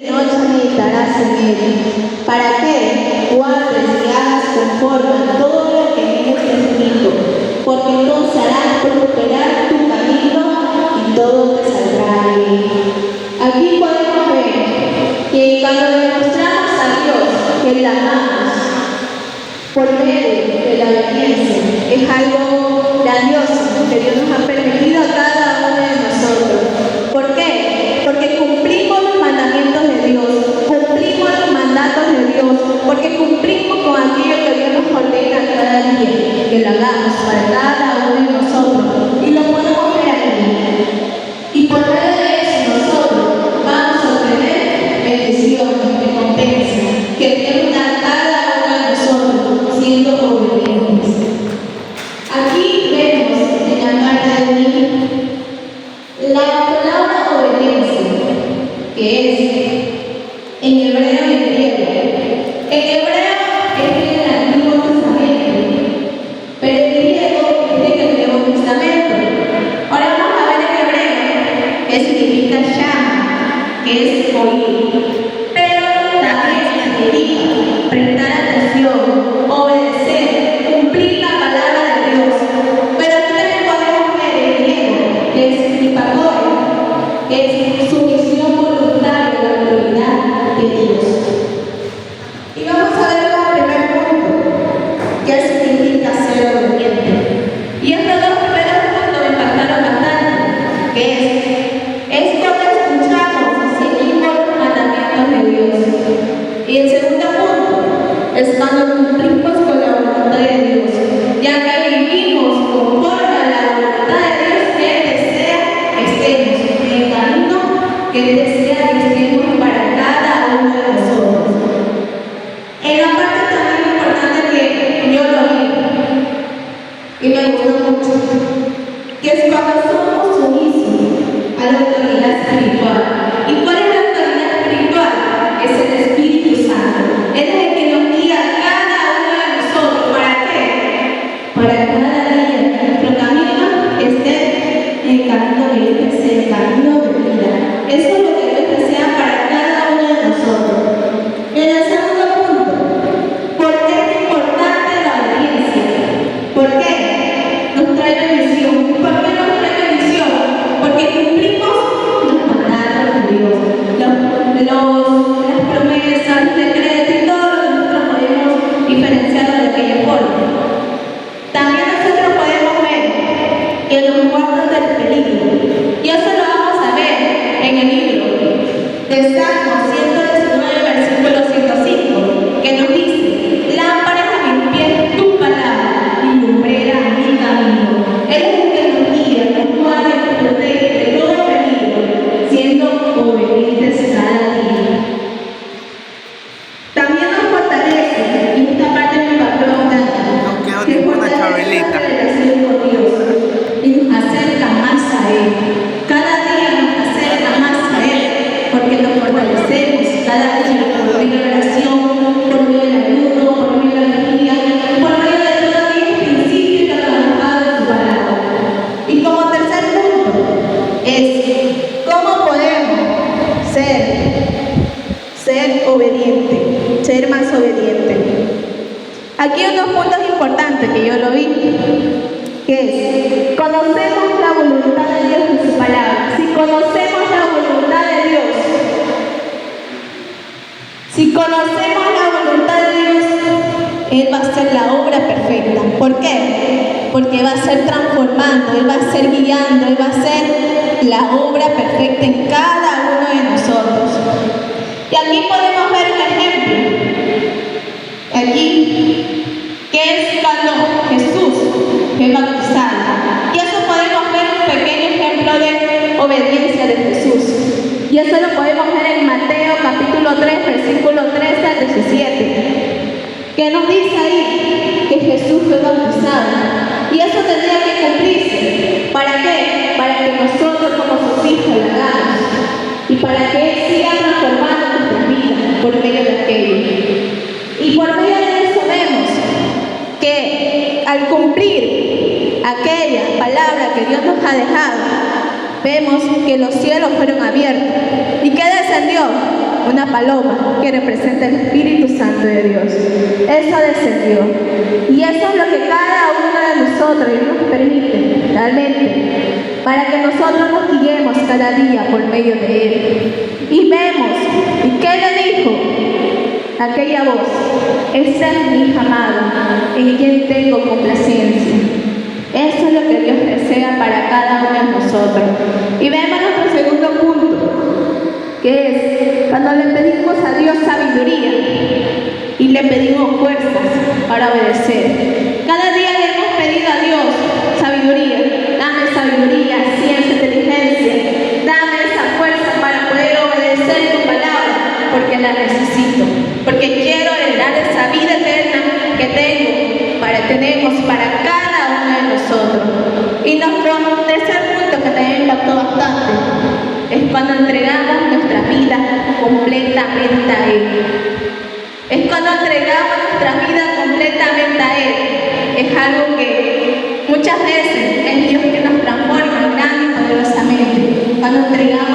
noche meditarás en él. ¿Para qué? Guardes y hagas conforme a todo lo que en él está escrito, porque entonces harás prosperar tu camino y todo te saldrá bien. Aquí podemos ver que cuando demostramos a Dios que la amamos por medio de la obediencia, es algo grandioso que Dios nos ha permitido a cada uno de nosotros. ¿Por qué? Porque cumplimos los mandamientos de Dios, cumplimos los mandatos de Dios, porque cumplimos con aquello que Dios nos ordena cada día, que lo hagamos para cada uno de nosotros. Y lo podemos ver aquí. Y por medio de eso nosotros vamos a obtener bendición, recompensa, que Dios da a cada uno de nosotros siendo obedientes. Aquí vemos en la carta de Nehemías la palabra obediencia, que es en hebreo y en griego. En hebreo es en el Antiguo Testamento, pero en griego es en el Nuevo Testamento. Ahora vamos a ver en hebreo que significa shama, que es oír, pero también significa prestar atención, obedecer, cumplir la palabra de Dios. Pero aquí también podemos ver en griego que es hipagogía, que es sumisión voluntaria a la autoridad de Dios. Y vamos a ver como primer punto qué significa ser obediente. Y estos dos primeros puntos me impactaron bastante, que es cuando escuchamos y seguimos los mandamientos de Dios. Y el segundo punto es cuando cumplimos con la voluntad de Dios, ya que vivimos conforme a la voluntad de Dios que Él desea que estemos en el camino que Él desea que estemos para cada uno de nosotros. En la parte también importante que yo lo vi y me gustó mucho, que es cuando somos sumisos a la autoridad espiritual. ¿Y cuál es la autoridad espiritual? Es el Espíritu Santo. Él es el que nos guía a cada uno de nosotros. ¿Para qué? Para que cada día nuestro camino esté en el camino que Dios desea, el camino de vida. Eso es lo que Dios desea para cada uno de nosotros. En el segundo punto, ¿por qué es importante la obediencia? ¿Por qué? Nos trae bendición. ¿Por qué nos trae bendición? Porque cumplimos los mandatos de Dios, las promesas, los decretos y todo lo que nosotros podemos diferenciarlo de aquella forma. También nosotros podemos ver que nos guardan del peligro. Y eso lo vamos a ver en el libro de Salmo 119, versículo 105, que nos dice: lámpara a mis pies tu palabra y lumbrera mi camino. Él es el que nos guía, nos guarda y nos protege de todo peligro, siendo obedientes cada día. También nos fortalece, y esta parte me impactó bastante, que fortalece la relación con Dios y nos acerca más a Él. Cada día nos acerca más a Él, porque nos fortalecemos cada día por medio de la oración, por medio del ayuno, por medio de la vigilia, por medio de todos aquellos principios que nos han dado en su palabra. Y como tercer punto es cómo podemos ser obedientes, ser más obedientes. Aquí hay unos puntos importantes que yo lo vi, que es: conocemos la voluntad de Dios en su palabra. Si conocemos la voluntad de Dios, Él va a hacer la obra perfecta. ¿Por qué? Porque va a ser transformando, Él va a ser guiando, Él va a hacer la obra perfecta en cada uno de nosotros. Y aquí podemos ver un ejemplo. Aquí, que es cuando Jesús fue bautizado. Y eso podemos ver un pequeño ejemplo de obediencia de Jesús. Y eso lo podemos ver en Mateo capítulo 3, versículo 13 al 17. Que nos dice ahí que Jesús fue bautizado. Y eso tendría que cumplirse. ¿Para qué? Para que nosotros como sus hijos lo hagamos. Y para que Él siga transformando nuestras vidas por medio de aquello. Y por medio de eso vemos que al cumplir aquella palabra que Dios nos ha dejado, vemos que los cielos fueron abiertos. ¿Y qué descendió? una paloma que representa el Espíritu Santo de Dios. Eso descendió. Y eso es lo que cada uno de nosotros Dios nos permite, realmente, para que nosotros nos guiemos cada día por medio de Él. Y vemos, ¿y qué le dijo? Aquella voz: ese es mi Hijo amado, en quien tengo complacencia. Eso es lo que Dios desea para cada uno de nosotros. Y vemos nuestro segundo punto, que es cuando le pedimos a Dios sabiduría y le pedimos fuerzas para obedecer. Cada día le hemos pedido a Dios sabiduría. Dame sabiduría, ciencia, inteligencia. Dame esa fuerza para poder obedecer tu palabra, porque la necesito. Porque quiero heredar esa vida eterna que tenemos para cada uno de nosotros. Y nuestro tercer punto, que también me impactó bastante, es cuando entregamos nuestra vida completamente a Él. Es cuando entregamos nuestra vida completamente a Él. Es algo que muchas veces es Dios que nos transforma grande y poderosamente. Cuando entregamos